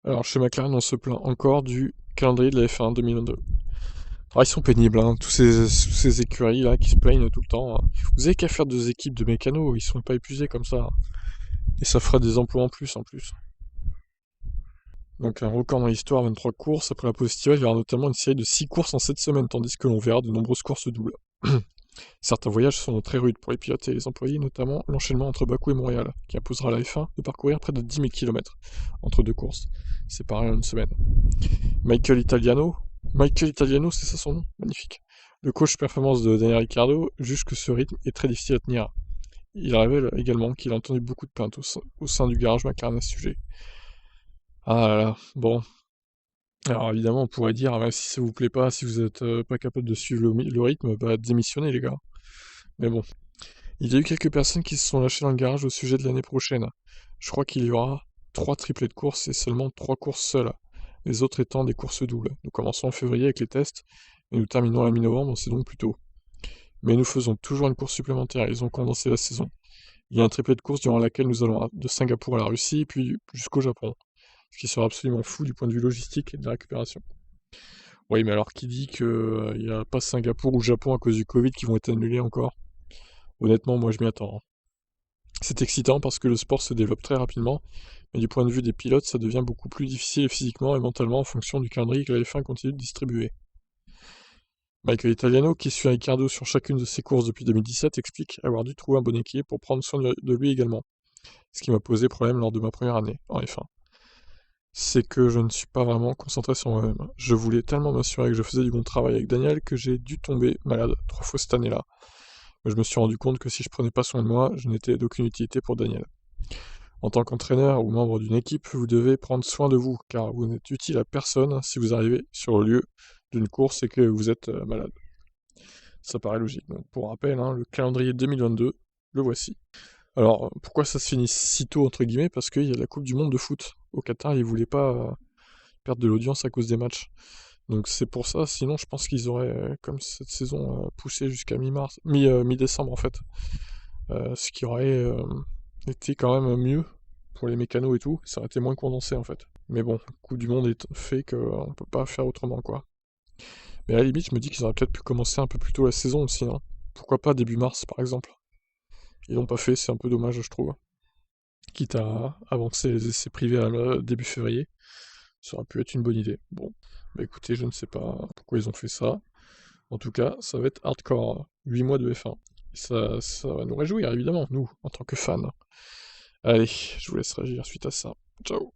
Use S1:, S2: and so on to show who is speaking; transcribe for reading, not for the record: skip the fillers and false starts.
S1: Alors, chez McLaren, on se plaint encore du calendrier de la F1 2022. Ah, ils sont pénibles, hein, tous ces écuries là qui se plaignent tout le temps, hein. Vous avez qu'à faire 2 équipes de mécanos, ils sont pas épuisés comme ça, hein. Et ça fera des emplois en plus, en plus. Donc un record dans l'histoire, 23 courses. Après la pause estivale, il y aura notamment une série de 6 courses en 7 semaines, tandis que l'on verra de nombreuses courses doubles. Certains voyages sont très rudes pour les pilotes et les employés, notamment l'enchaînement entre Bakou et Montréal, qui imposera à la F1 de parcourir près de 10 000 km entre 2 courses. C'est pareil en une semaine. Michael Italiano. Michael Italiano, c'est ça son nom? Magnifique. Le coach performance de Daniel Ricciardo juge que ce rythme est très difficile à tenir. Il révèle également qu'il a entendu beaucoup de plaintes au sein du garage McLaren à ce sujet. Ah là là, bon. Alors évidemment, on pourrait dire, ah bah, si ça vous plaît pas, si vous êtes pas capable de suivre le rythme, bah démissionnez les gars. Mais bon. Il y a eu quelques personnes qui se sont lâchées dans le garage au sujet de l'année prochaine. Je crois qu'il y aura 3 triplés de courses et seulement 3 courses seules, les autres étant des courses doubles. Nous commençons en février avec les tests, et nous terminons à la mi-novembre, c'est donc plus tôt. Mais nous faisons toujours une course supplémentaire, ils ont condensé la saison. Il y a un triplé de courses durant laquelle nous allons de Singapour à la Russie, puis jusqu'au Japon, ce qui sera absolument fou du point de vue logistique et de la récupération. Oui, mais alors qui dit qu'il n'y a pas Singapour ou Japon à cause du Covid qui vont être annulés encore? Honnêtement, moi je m'y attends, hein. C'est excitant parce que le sport se développe très rapidement, mais du point de vue des pilotes, ça devient beaucoup plus difficile physiquement et mentalement en fonction du calendrier que la F1 continue de distribuer. Michael Italiano, qui suit Ricciardo sur chacune de ses courses depuis 2017, explique avoir dû trouver un bon équilibre pour prendre soin de lui également, ce qui m'a posé problème lors de ma première année en F1. C'est que je ne suis pas vraiment concentré sur moi-même. Je voulais tellement m'assurer que je faisais du bon travail avec Daniel que j'ai dû tomber malade 3 fois cette année-là. Mais je me suis rendu compte que si je prenais pas soin de moi, je n'étais d'aucune utilité pour Daniel. En tant qu'entraîneur ou membre d'une équipe, vous devez prendre soin de vous, car vous n'êtes utile à personne si vous arrivez sur le lieu d'une course et que vous êtes malade. Ça paraît logique. Donc, pour rappel, hein, le calendrier 2022, le voici. Alors, pourquoi ça se finit si tôt, entre guillemets? Parce qu'il y a la Coupe du Monde de foot. Au Qatar, ils voulaient pas perdre de l'audience à cause des matchs. Donc c'est pour ça, sinon je pense qu'ils auraient, comme cette saison, poussé jusqu'à mi-mars, mi-décembre en fait. Ce qui aurait été quand même mieux pour les mécanos et tout, ça aurait été moins condensé en fait. Mais bon, le coup du monde est fait qu'on peut pas faire autrement quoi. Mais à la limite, je me dis qu'ils auraient peut-être pu commencer un peu plus tôt la saison aussi, hein. Pourquoi pas début mars par exemple? Ils l'ont pas fait, c'est un peu dommage je trouve. Quitte à avancer les essais privés à début février, ça aurait pu être une bonne idée. Bon, bah écoutez, je ne sais pas pourquoi ils ont fait ça. En tout cas, ça va être hardcore, 8 mois de F1. Et ça va nous réjouir, évidemment, nous, en tant que fans. Allez, je vous laisse réagir suite à ça. Ciao.